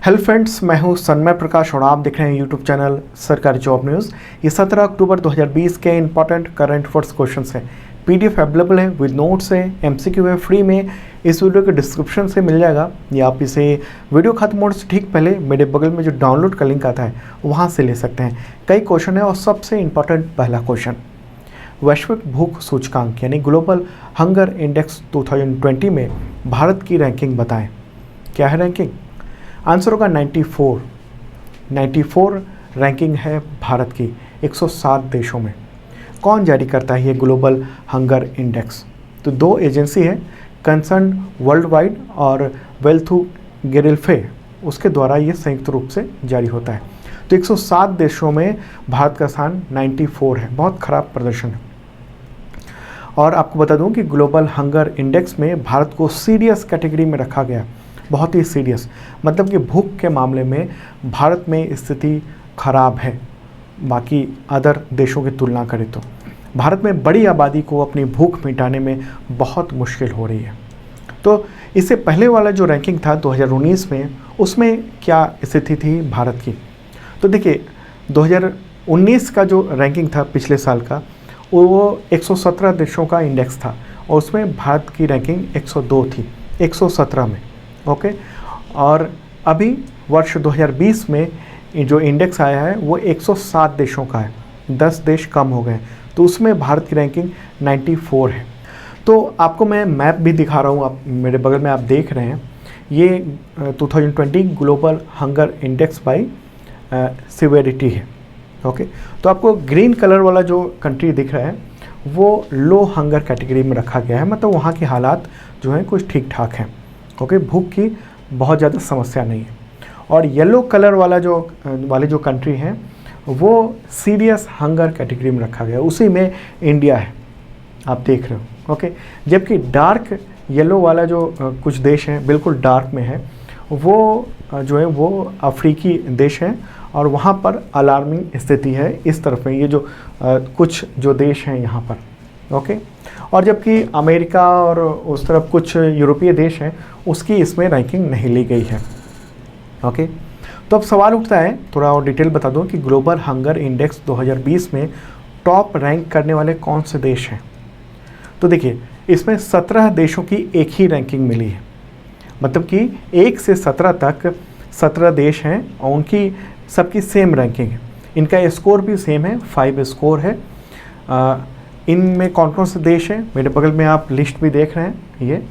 Hello friends, मैं हूं सन्मय प्रकाश और आप देख रहे हैं यूट्यूब चैनल सरकारी जॉब न्यूज़। ये 17 अक्टूबर 2020 के इंपॉर्टेंट करंट अफेयर्स क्वेश्चंस हैं। पीडीएफ अवेलेबल है, विद नोट्स है, एमसीक्यू है, फ्री में इस वीडियो के डिस्क्रिप्शन से मिल जाएगा, या आप इसे वीडियो खत्म होने से ठीक पहले मेरे बगल में जो डाउनलोड का लिंक आता है वहाँ से ले सकते हैं। कई क्वेश्चन है और सबसे इंपॉर्टेंट पहला क्वेश्चन, वैश्विक भूख सूचकांक यानी ग्लोबल हंगर इंडेक्स 2020 में भारत की रैंकिंग बताएं। क्या है रैंकिंग? आंसर होगा 94 रैंकिंग है भारत की 107 देशों में। कौन जारी करता है ये ग्लोबल हंगर इंडेक्स? तो दो एजेंसी है, कंसर्न वर्ल्ड वाइड और वेल्थू गेरिल्फे, उसके द्वारा ये संयुक्त रूप से जारी होता है। तो 107 देशों में भारत का स्थान 94 है, बहुत खराब प्रदर्शन है। और आपको बता दूं कि ग्लोबल हंगर इंडेक्स में भारत को सीरियस कैटेगरी में रखा गया, बहुत ही सीरियस, मतलब कि भूख के मामले में भारत में स्थिति खराब है बाकी अदर देशों की तुलना करें तो। भारत में बड़ी आबादी को अपनी भूख मिटाने में बहुत मुश्किल हो रही है। तो इससे पहले वाला जो रैंकिंग था 2019 में, उसमें क्या स्थिति थी भारत की? तो देखिए 2019 का जो रैंकिंग था पिछले साल का, वो 117 देशों का इंडेक्स था और उसमें भारत की रैंकिंग 102 थी 117 में। ओके, और अभी वर्ष 2020 में जो इंडेक्स आया है वो 107 देशों का है, 10 देश कम हो गए, तो उसमें भारत की रैंकिंग 94 है। तो आपको मैं मैप भी दिखा रहा हूँ, आप मेरे बगल में आप देख रहे हैं, ये 2020 global hunger index bye severity है। ओके, तो आपको ग्रीन कलर वाला जो कंट्री दिख रहा है वो लो हंगर कैटेगरी में रखा गया है, मतलब वहाँ के हालात जो हैं कुछ ठीक ठाक हैं। ओके, भूख की बहुत ज़्यादा समस्या नहीं है। और येलो कलर वाला जो कंट्री हैं वो सीरियस हंगर कैटेगरी में रखा गया, उसी में इंडिया है, आप देख रहे हो। ओके, जबकि डार्क येलो वाला जो कुछ देश हैं बिल्कुल डार्क में है, वो जो है वो अफ्रीकी देश हैं और वहाँ पर अलार्मिंग स्थिति है इस तरफ में, ये जो कुछ जो देश हैं यहाँ पर। ओके, और जबकि अमेरिका और उस तरफ कुछ यूरोपीय देश हैं, उसकी इसमें रैंकिंग नहीं ली गई है। ओके, तो अब सवाल उठता है, थोड़ा और डिटेल बता दूं कि ग्लोबल हंगर इंडेक्स 2020 में टॉप रैंक करने वाले कौन से देश हैं। तो देखिए इसमें 17 देशों की एक ही रैंकिंग मिली है, मतलब कि 1 से 17 तक 17 देश हैं और उनकी सबकी सेम रैंकिंग है। इनका स्कोर भी सेम है, 5 स्कोर है। इनमें कौन कौन से देश हैं, मेरे बगल में आप लिस्ट भी देख रहे हैं ये।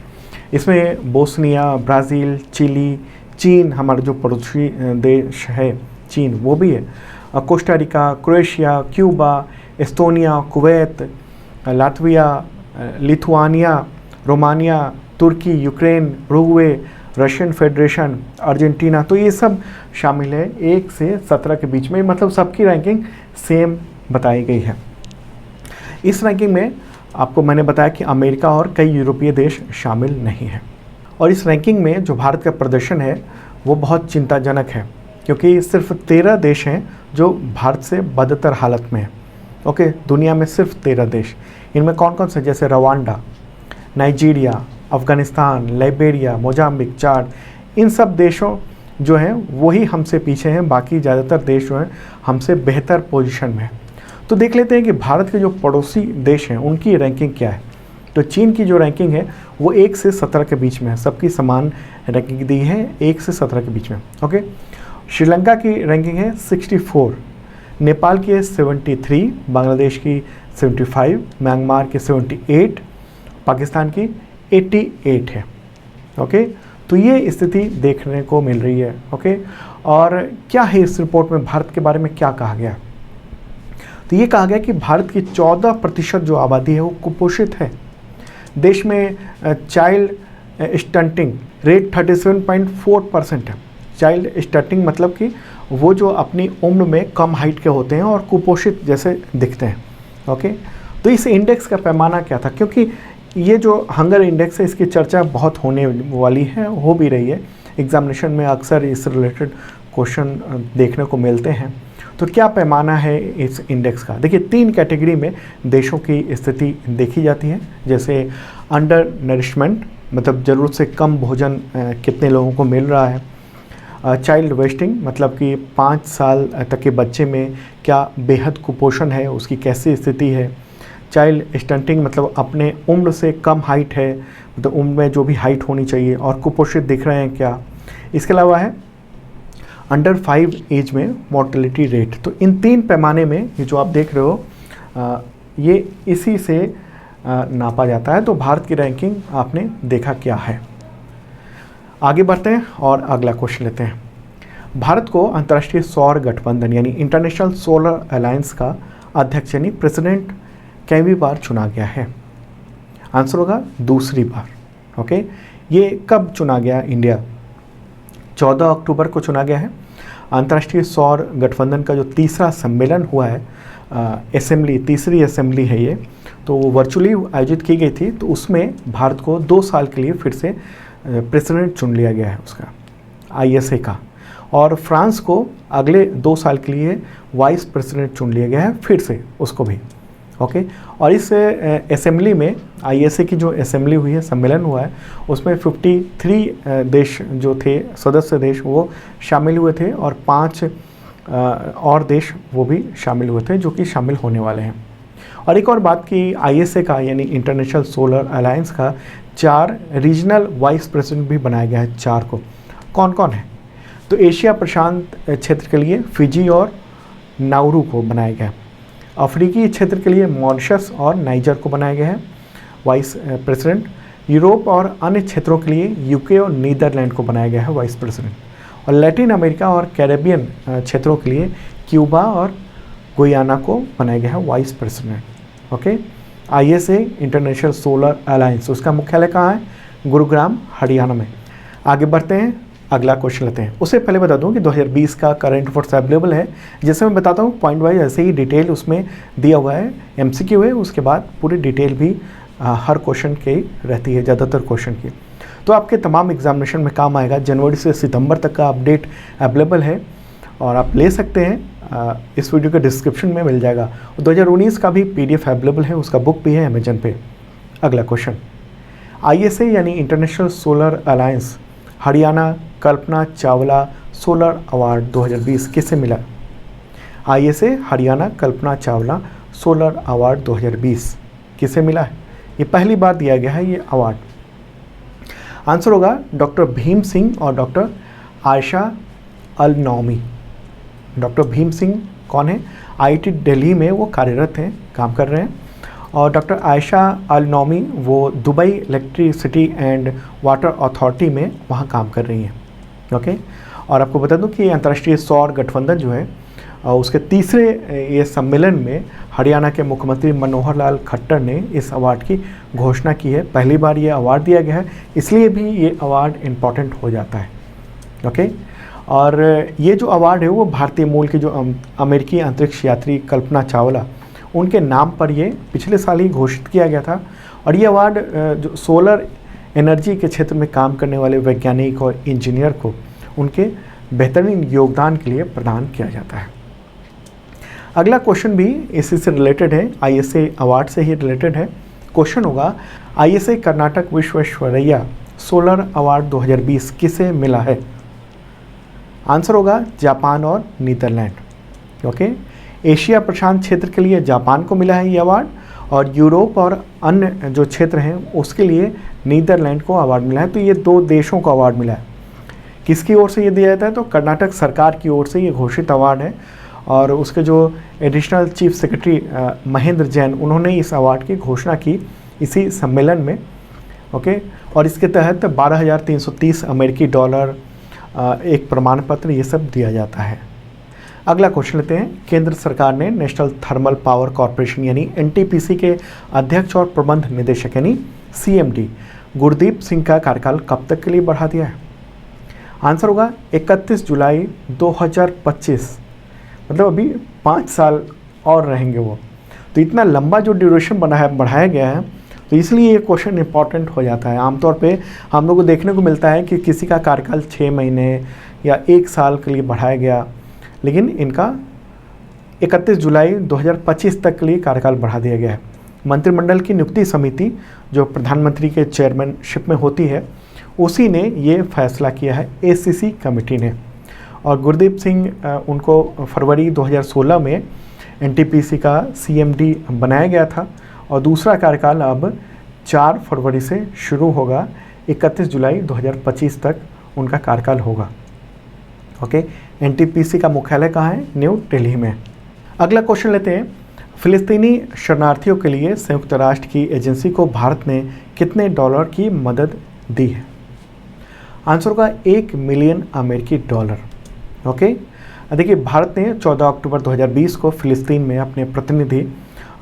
इसमें बोस्निया, ब्राज़ील, चिली, चीन, हमारा जो पड़ोसी देश है चीन, वो भी है, Costa Rica, Croatia, Cuba, Estonia, Kuwait, Latvia, Lithuania, Romania, तुर्की, Ukraine, Uruguay, Russian Federation, Argentina, तो ये सब शामिल है 1 से 17 के बीच में, मतलब सबकी रैंकिंग सेम बताई गई है। इस रैंकिंग में आपको मैंने बताया कि अमेरिका और कई यूरोपीय देश शामिल नहीं हैं। और इस रैंकिंग में जो भारत का प्रदर्शन है वो बहुत चिंताजनक है, क्योंकि सिर्फ 13 देश हैं जो भारत से बदतर हालत में हैं। ओके, दुनिया में सिर्फ 13 देश, इनमें कौन कौन से, जैसे Rwanda, Nigeria, Afghanistan, Liberia, Mozambique, Chad, इन सब देशों जो हैं वही हमसे पीछे हैं, बाकी ज़्यादातर देश जो हैं हमसे बेहतर पोजीशन में हैं। तो देख लेते हैं कि भारत के जो पड़ोसी देश हैं उनकी रैंकिंग क्या है। तो चीन की जो रैंकिंग है वो 1 से 17 के बीच में है, सबकी समान रैंकिंग दी है 1 से 17 के बीच में। ओके, श्रीलंका की रैंकिंग है 64, नेपाल की है 73, बांग्लादेश की 75, म्यांमार की 78, पाकिस्तान की 88 है। ओके, तो ये स्थिति देखने को मिल रही है। ओके, और क्या है इस रिपोर्ट में, भारत के बारे में क्या कहा गया? तो ये कहा गया कि भारत की 14% जो आबादी है वो कुपोषित है। देश में चाइल्ड स्टंटिंग रेट 37.4% है। चाइल्ड स्टंटिंग मतलब कि वो जो अपनी उम्र में कम हाइट के होते हैं और कुपोषित जैसे दिखते हैं। ओके, तो इस इंडेक्स का पैमाना क्या था? क्योंकि ये जो हंगर इंडेक्स है इसकी चर्चा बहुत होने वाली है, हो भी रही है, एग्जामिनेशन में अक्सर इस रिलेटेड क्वेश्चन देखने को मिलते हैं। तो क्या पैमाना है इस इंडेक्स का? देखिए 3 कैटेगरी में देशों की स्थिति देखी जाती है, जैसे अंडर नरिशमेंट, मतलब ज़रूरत से कम भोजन कितने लोगों को मिल रहा है, चाइल्ड वेस्टिंग मतलब कि 5 साल तक के बच्चे में क्या बेहद कुपोषण है, उसकी कैसी स्थिति है। चाइल्ड स्टंटिंग मतलब अपने उम्र से कम हाइट है, मतलब उम्र में जो भी हाइट होनी चाहिए और कुपोषित दिख रहे हैं क्या। इसके अलावा है अंडर 5 एज में मोर्टेलिटी रेट। तो इन 3 पैमाने में ये जो आप देख रहे हो ये इसी से नापा जाता है। तो भारत की रैंकिंग आपने देखा क्या है। आगे बढ़ते हैं और अगला क्वेश्चन लेते हैं। भारत को अंतर्राष्ट्रीय सौर गठबंधन यानी इंटरनेशनल सोलर अलायंस का अध्यक्ष यानी प्रेसिडेंट कई बार चुना गया है। आंसर होगा दूसरी बार। ओके, ये कब चुना गया इंडिया? 14 अक्टूबर को चुना गया है। अंतर्राष्ट्रीय सौर गठबंधन का जो तीसरा सम्मेलन हुआ है, असेंबली, तीसरी असेंबली है ये, तो वो वर्चुअली आयोजित की गई थी। तो उसमें भारत को 2 साल के लिए फिर से प्रेसिडेंट चुन लिया गया है उसका, ISA का। और फ्रांस को अगले 2 साल के लिए वाइस प्रेसिडेंट चुन लिया गया है फिर से उसको भी। ओके, और इस असेंबली में ISA की जो असेंबली हुई है, सम्मेलन हुआ है, उसमें 53 देश जो थे, सदस्य देश, वो शामिल हुए थे और 5 और देश वो भी शामिल हुए थे जो कि शामिल होने वाले हैं। और एक और बात कि ISA का यानी इंटरनेशनल सोलर अलायंस का 4 रीजनल वाइस प्रेसिडेंट भी बनाया गया है। 4 को कौन कौन है? तो एशिया प्रशांत क्षेत्र के लिए फिजी और नाउरू को बनाया गया है। अफ्रीकी क्षेत्र के लिए मॉरिशस और नाइजर को बनाया गया है वाइस प्रेसिडेंट। यूरोप और अन्य क्षेत्रों के लिए UK और नीदरलैंड को बनाया गया है वाइस प्रेसिडेंट। और लैटिन अमेरिका और कैरेबियन क्षेत्रों के लिए क्यूबा और गुयाना को बनाया गया है vice president. Okay, ISA international solar alliance, उसका मुख्यालय कहाँ है? गुरुग्राम, हरियाणा में। आगे बढ़ते हैं, अगला क्वेश्चन लेते हैं। उससे पहले बता दूं कि 2020 का करंट अफेयर्स अवेलेबल है, जैसे मैं बताता हूँ पॉइंट वाइज, ऐसे ही डिटेल उसमें दिया हुआ है। MCQ है, उसके बाद पूरी डिटेल भी हर क्वेश्चन की रहती है, ज़्यादातर क्वेश्चन की। तो आपके तमाम एग्जामिनेशन में काम आएगा। जनवरी से सितंबर तक का अपडेट अवेलेबल है और आप ले सकते हैं, इस वीडियो के डिस्क्रिप्शन में मिल जाएगा। 2019 का भी PDF अवेलेबल है, उसका बुक भी है अमेजन पे। अगला क्वेश्चन, ISA यानी international solar alliance Haryana Kalpana Chawla solar award 2020 किसे मिला? ISA Haryana Kalpana Chawla solar award 2020 किसे मिला है? ये पहली बार दिया गया है ये अवार्ड। आंसर होगा डॉक्टर भीम सिंह और डॉक्टर आयशा अल नौमी। डॉक्टर भीम सिंह कौन है? IIT दिल्ली में वो कार्यरत हैं, काम कर रहे हैं। और डॉक्टर आयशा अल नौमी वो Dubai electricity and water authority में वहाँ काम कर रही हैं। ओके, और आपको बता दूं कि अंतर्राष्ट्रीय सौर गठबंधन जो है उसके तीसरे ये सम्मेलन में हरियाणा के मुख्यमंत्री मनोहर लाल खट्टर ने इस अवार्ड की घोषणा की है। पहली बार ये अवार्ड दिया गया है, इसलिए भी ये अवार्ड इम्पॉर्टेंट हो जाता है। ओके, और ये जो अवार्ड है वो भारतीय मूल की जो अमेरिकी अंतरिक्ष यात्री कल्पना चावला, उनके नाम पर ये पिछले साल ही घोषित किया गया था। और ये अवार्ड जो सोलर एनर्जी के क्षेत्र में काम करने वाले वैज्ञानिक और इंजीनियर को उनके बेहतरीन योगदान के लिए प्रदान किया जाता है। अगला क्वेश्चन भी इसी से रिलेटेड है, ISA अवार्ड से ही रिलेटेड है। क्वेश्चन होगा, ISA Karnataka Visvesvaraya solar award 2020 किसे मिला है? आंसर होगा जापान और नीदरलैंड। ओके, एशिया प्रशांत क्षेत्र के लिए जापान को मिला है ये अवार्ड, और यूरोप और अन्य जो क्षेत्र हैं उसके लिए नीदरलैंड को अवार्ड मिला है। तो ये 2 देशों को अवार्ड मिला है। किसकी ओर से ये दिया जाता है? तो कर्नाटक सरकार की ओर से ये घोषित अवार्ड है। और उसके जो additional chief secretary Mahendra Jain, उन्होंने इस अवार्ड की घोषणा की इसी सम्मेलन में। ओके, और इसके तहत 12,330 अमेरिकी डॉलर, एक प्रमाण पत्र, ये सब दिया जाता है। अगला क्वेश्चन लेते हैं। केंद्र सरकार ने नेशनल थर्मल पावर कॉरपोरेशन यानी NTPC के अध्यक्ष और प्रबंध निदेशक यानी CMD गुरदीप सिंह का कार्यकाल कब तक के लिए बढ़ा दिया है? आंसर होगा 31 जुलाई 2025, मतलब अभी 5 साल और रहेंगे वो। तो इतना लंबा जो ड्यूरेशन बढ़ाया गया है, तो इसलिए ये क्वेश्चन इंपॉर्टेंट हो जाता है। आमतौर पे हम लोग को देखने को मिलता है कि किसी का कार्यकाल 6 महीने या 1 साल के लिए बढ़ाया गया, लेकिन इनका 31 जुलाई 2025 तक के लिए कार्यकाल बढ़ा दिया गया है। मंत्रिमंडल की नियुक्ति समिति जो प्रधानमंत्री के चेयरमैनशिप में होती है, उसी ने ये फैसला किया है, ACC कमेटी ने। और गुरदीप सिंह उनको फरवरी 2016 में एनटीपीसी का सीएमडी बनाया गया था और दूसरा कार्यकाल अब 4 फरवरी से शुरू होगा, 31 जुलाई 2025 तक उनका कार्यकाल होगा। ओके, एनटीपीसी का मुख्यालय कहाँ है? न्यू दिल्ली में। अगला क्वेश्चन लेते हैं, फिलिस्तीनी शरणार्थियों के लिए संयुक्त राष्ट्र की एजेंसी को भारत ने कितने डॉलर की मदद दी है? आंसर होगा $1 मिलियन अमेरिकी डॉलर। ओके, देखिए भारत ने 14 अक्टूबर 2020 को फिलिस्तीन में अपने प्रतिनिधि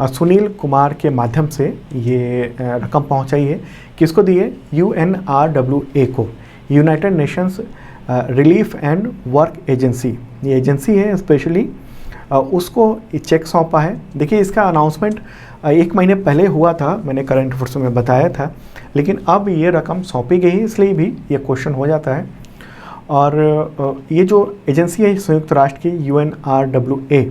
सुनील कुमार के माध्यम से ये रकम पहुंचाई है। किसको दी है? UNRWA को, United Nations relief and work agency. ये एजेंसी है स्पेशली, उसको चेक सौंपा है। देखिए इसका अनाउंसमेंट 1 महीने पहले हुआ था, मैंने करंट अफेयर्स में बताया था, लेकिन अब ये रकम सौंपी गई, इसलिए भी ये क्वेश्चन हो जाता है। और ये जो एजेंसी है संयुक्त राष्ट्र की UNRWA,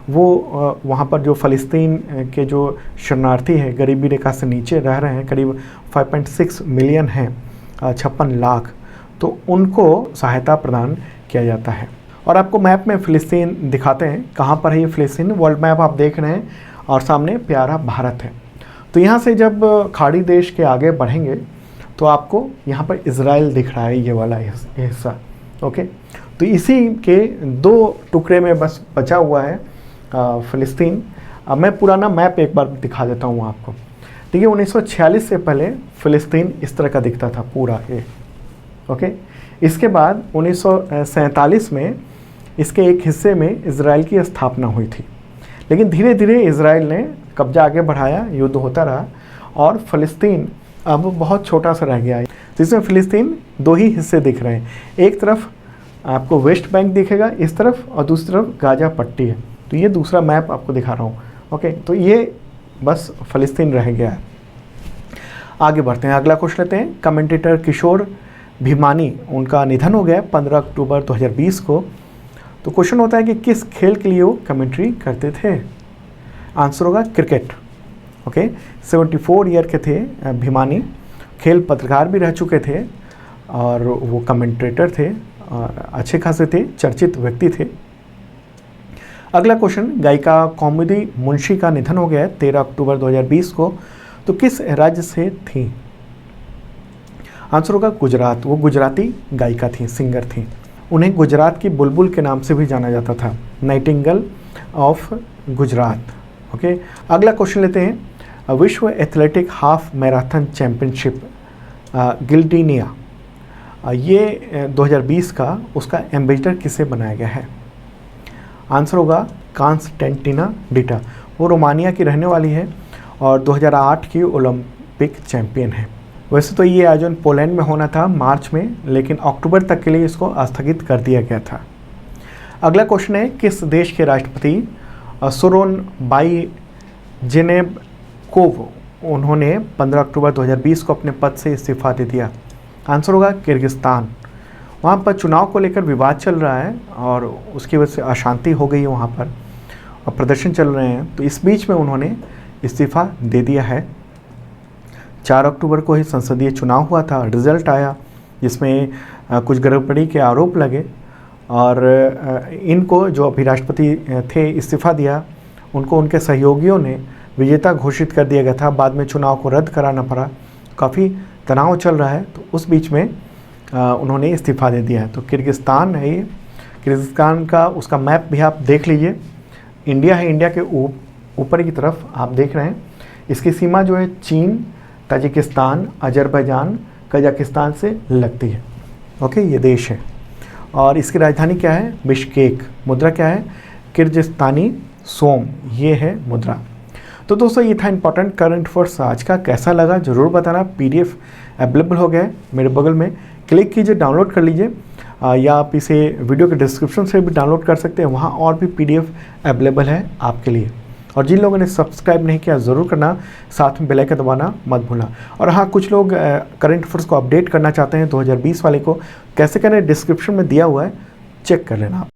वो वहाँ पर जो फ़लस्तीन के जो शरणार्थी हैं, गरीबी रेखा से नीचे रह रहे हैं, करीब 5.6 मिलियन हैं, 56 लाख, तो उनको सहायता प्रदान किया जाता है। और आपको मैप में फ़िलिस्तीन दिखाते हैं, कहाँ पर है ये फ़िलिस्तीन। वर्ल्ड मैप आप देख रहे हैं और सामने प्यारा भारत है। तो यहाँ से जब खाड़ी देश के आगे बढ़ेंगे तो आपको यहाँ पर इज़राइल दिख रहा है, ये वाला हिस्सा। ओके, तो इसी के 2 टुकड़े में बस बचा हुआ है फ़िलिस्तीन। अब मैं पुराना मैप एक बार दिखा देता हूँ आपको। देखिए 1946 से पहले फ़िलिस्तीन इस तरह का दिखता था पूरा ये। ओके, इसके बाद 1947 में इसके एक हिस्से में इज़राइल की स्थापना हुई थी, लेकिन धीरे धीरे इज़राइल ने कब्जा आगे बढ़ाया, युद्ध होता रहा और फ़लस्तीन अब बहुत छोटा सा रह गया है। जिसमें फ़िलिस्तीन 2 ही हिस्से दिख रहे हैं, एक तरफ आपको वेस्ट बैंक दिखेगा इस तरफ और दूसरी तरफ गाजा पट्टी है। तो ये दूसरा मैप आपको दिखा रहा हूँ। ओके, तो ये बस फ़लस्तीन रह गया है। आगे बढ़ते हैं, अगला क्वेश्चन लेते हैं। कमेंटेटर किशोर भीमानी, उनका निधन हो गया 15 अक्टूबर 2020 को। तो क्वेश्चन होता है कि किस खेल के लिए वो कमेंट्री करते थे? आंसर होगा क्रिकेट। ओके, 74 ईयर के थे भीमानी, खेल पत्रकार भी रह चुके थे और वो कमेंटेटर थे और अच्छे खासे थे, चर्चित व्यक्ति थे। अगला क्वेश्चन, गायिका कौमुदी मुंशी का निधन हो गया है 13 अक्टूबर 2020 को। तो किस राज्य से थी? आंसर होगा गुजरात। वो गुजराती गायिका थी, सिंगर थी। उन्हें गुजरात की बुलबुल के नाम से भी जाना जाता था, नाइटिंगेल ऑफ गुजरात। ओके, अगला क्वेश्चन लेते हैं। विश्व एथलेटिक हाफ मैराथन चैंपियनशिप गिल्डिनिया, ये 2020 का उसका एम्बेसडर किसे बनाया गया है? आंसर होगा कॉन्स्टेंटिना डिटा। वो रोमानिया की रहने वाली है और 2008 की ओलंपिक चैंपियन है। वैसे तो ये आयोजन पोलैंड में होना था मार्च में, लेकिन अक्टूबर तक के लिए इसको स्थगित कर दिया गया था। अगला क्वेश्चन है, किस देश के राष्ट्रपति सोरोनबाई जेनेबकोव, उन्होंने 15 अक्टूबर 2020 को अपने पद से इस्तीफा दे दिया? आंसर होगा किर्गिस्तान। वहाँ पर चुनाव को लेकर विवाद चल रहा है और उसकी वजह से अशांति हो गई है वहाँ पर और प्रदर्शन चल रहे हैं, तो इस बीच में उन्होंने इस्तीफा दे दिया है। 4 अक्टूबर को ही संसदीय चुनाव हुआ था, रिजल्ट आया जिसमें कुछ गड़बड़ी के आरोप लगे और इनको जो अभी राष्ट्रपति थे इस्तीफा दिया, उनको उनके सहयोगियों ने विजेता घोषित कर दिया गया था। बाद में चुनाव को रद्द कराना पड़ा, काफ़ी तनाव चल रहा है, तो उस बीच में उन्होंने इस्तीफा दे दिया है। तो किर्गिस्तान है ये, किर्गिस्तान का उसका मैप भी आप देख लीजिए। इंडिया है, इंडिया के ऊपर की तरफ आप देख रहे हैं। इसकी सीमा जो है चीन, ताजिकिस्तान, अजरबैजान, कजाकिस्तान से लगती है। ओके, ये देश है और इसकी राजधानी क्या है? बिश्केक। मुद्रा क्या है? किर्गिस्तानी सोम, ये है मुद्रा। तो दोस्तों ये था इंपॉर्टेंट करंट अफेयर्स आज का। कैसा लगा ज़रूर बताना। PDF अवेलेबल हो गया है मेरे बगल में, क्लिक कीजिए, डाउनलोड कर लीजिए या आप इसे वीडियो के डिस्क्रिप्शन से भी डाउनलोड कर सकते हैं, वहाँ और भी PDF अवेलेबल है आपके लिए। और जिन लोगों ने सब्सक्राइब नहीं किया ज़रूर करना, साथ में बेल आइकन दबाना मत भूलना। और हाँ, कुछ लोग करंट अफेयर्स को अपडेट करना चाहते हैं 2020 वाले को, कैसे करें डिस्क्रिप्शन में दिया हुआ है, चेक कर लेना आप।